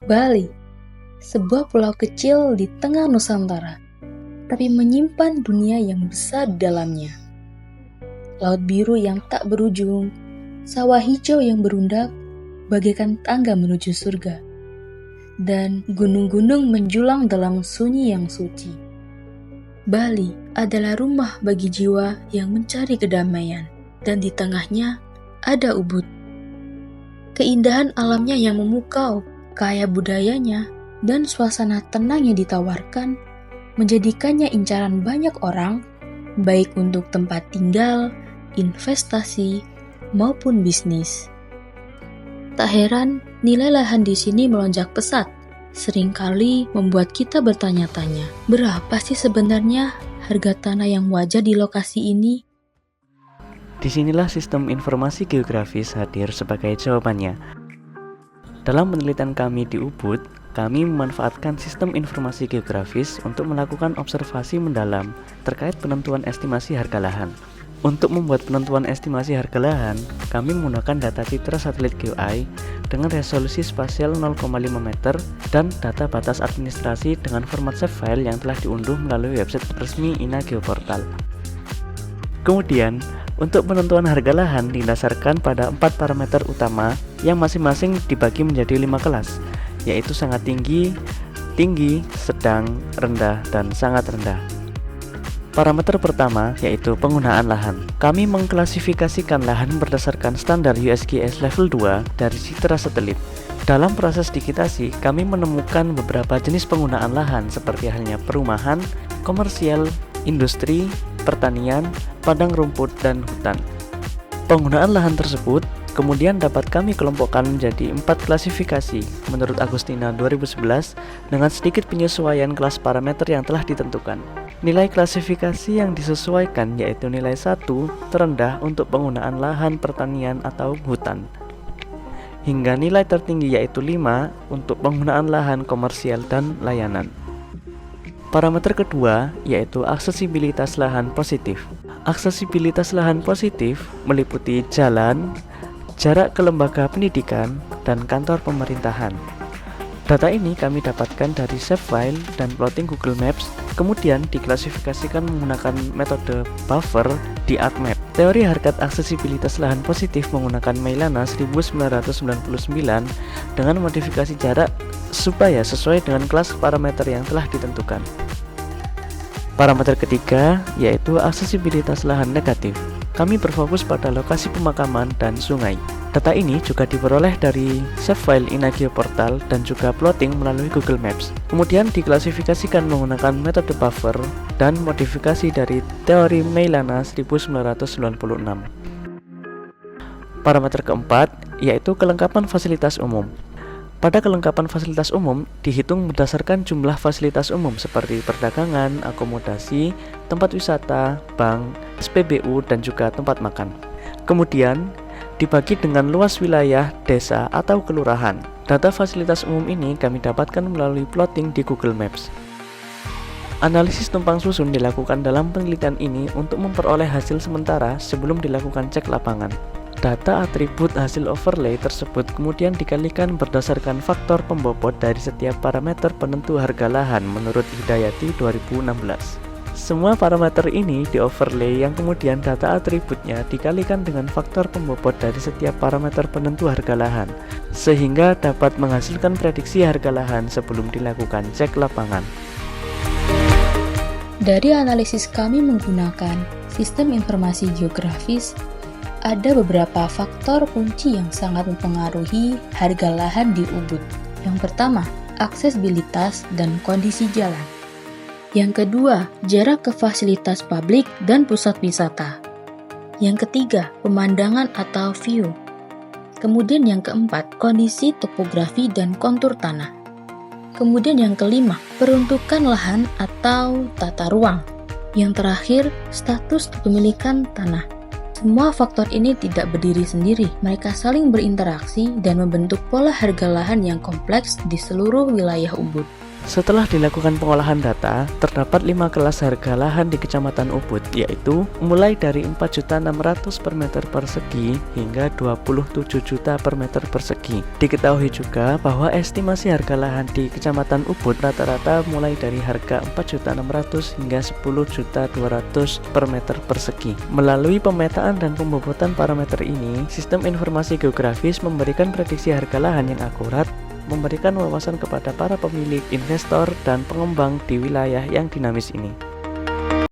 Bali, sebuah pulau kecil di tengah Nusantara, tapi menyimpan dunia yang besar di dalamnya. Laut biru yang tak berujung, sawah hijau yang berundak, bagaikan tangga menuju surga, dan gunung-gunung menjulang dalam sunyi yang suci. Bali adalah rumah bagi jiwa yang mencari kedamaian, dan di tengahnya ada Ubud. Keindahan alamnya yang memukau, kaya budayanya, dan suasana tenang yang ditawarkan menjadikannya incaran banyak orang, baik untuk tempat tinggal, investasi, maupun bisnis. Tak heran, nilai lahan di sini melonjak pesat, seringkali membuat kita bertanya-tanya, berapa sih sebenarnya harga tanah yang wajar di lokasi ini? Disinilah sistem informasi geografis hadir sebagai jawabannya. Dalam penelitian kami di Ubud, kami memanfaatkan sistem informasi geografis untuk melakukan observasi mendalam terkait penentuan estimasi harga lahan. Untuk membuat penentuan estimasi harga lahan, kami menggunakan data citra satelit GeoEye dengan resolusi spasial 0,5 meter dan data batas administrasi dengan format save file yang telah diunduh melalui website resmi INA Geoportal. Kemudian, untuk penentuan harga lahan didasarkan pada 4 parameter utama yang masing-masing dibagi menjadi 5 kelas, yaitu sangat tinggi, tinggi, sedang, rendah, dan sangat rendah. Parameter pertama yaitu penggunaan lahan. Kami mengklasifikasikan lahan berdasarkan standar USGS level 2 dari citra satelit. Dalam proses digitasi, kami menemukan beberapa jenis penggunaan lahan seperti halnya perumahan, komersial, industri, pertanian, padang rumput, dan hutan. Penggunaan lahan tersebut kemudian dapat kami kelompokkan menjadi 4 klasifikasi menurut Agustina 2011 dengan sedikit penyesuaian kelas parameter yang telah ditentukan. Nilai klasifikasi yang disesuaikan yaitu nilai 1 terendah untuk penggunaan lahan pertanian atau hutan, hingga nilai tertinggi yaitu 5 untuk penggunaan lahan komersial dan layanan. Parameter kedua yaitu aksesibilitas lahan positif. Aksesibilitas lahan positif meliputi jalan, jarak ke lembaga pendidikan, dan kantor pemerintahan. Data ini kami dapatkan dari save file dan plotting Google Maps, kemudian diklasifikasikan menggunakan metode buffer di ArcMap. Teori harkat aksesibilitas lahan positif menggunakan Mailana 1999 dengan modifikasi jarak supaya sesuai dengan kelas parameter yang telah ditentukan. Parameter ketiga yaitu aksesibilitas lahan negatif. Kami berfokus pada lokasi pemakaman dan sungai. Data ini juga diperoleh dari save file INA Geoportal dan juga plotting melalui Google Maps. Kemudian diklasifikasikan menggunakan metode buffer dan modifikasi dari teori Mailana 1996. Parameter keempat yaitu kelengkapan fasilitas umum. Pada kelengkapan fasilitas umum dihitung berdasarkan jumlah fasilitas umum seperti perdagangan, akomodasi, tempat wisata, bank, SPBU, dan juga tempat makan. Kemudian dibagi dengan luas wilayah, desa, atau kelurahan. Data fasilitas umum ini kami dapatkan melalui plotting di Google Maps. Analisis tumpang susun dilakukan dalam penelitian ini untuk memperoleh hasil sementara sebelum dilakukan cek lapangan. Data atribut hasil overlay tersebut kemudian dikalikan berdasarkan faktor pembobot dari setiap parameter penentu harga lahan menurut Hidayati 2016. Semua parameter ini di overlay yang kemudian data atributnya dikalikan dengan faktor pembobot dari setiap parameter penentu harga lahan, sehingga dapat menghasilkan prediksi harga lahan sebelum dilakukan cek lapangan. Dari analisis kami menggunakan sistem informasi geografis, ada beberapa faktor kunci yang sangat mempengaruhi harga lahan di Ubud. Yang pertama, aksesibilitas dan kondisi jalan. Yang kedua, jarak ke fasilitas publik dan pusat wisata. Yang ketiga, pemandangan atau view. Kemudian yang keempat, kondisi topografi dan kontur tanah. Kemudian yang kelima, peruntukan lahan atau tata ruang. Yang terakhir, status kepemilikan tanah. Semua faktor ini tidak berdiri sendiri, mereka saling berinteraksi dan membentuk pola harga lahan yang kompleks di seluruh wilayah Ubud. Setelah dilakukan pengolahan data, terdapat 5 kelas harga lahan di Kecamatan Ubud, yaitu mulai dari 4.600.000 per meter persegi hingga 27 juta per meter persegi. Diketahui juga bahwa estimasi harga lahan di Kecamatan Ubud rata-rata mulai dari harga 4.600.000 hingga 10.200.000 per meter persegi. Melalui pemetaan dan pembobotan parameter ini, sistem informasi geografis memberikan prediksi harga lahan yang akurat, memberikan wawasan kepada para pemilik, investor, dan pengembang di wilayah yang dinamis ini.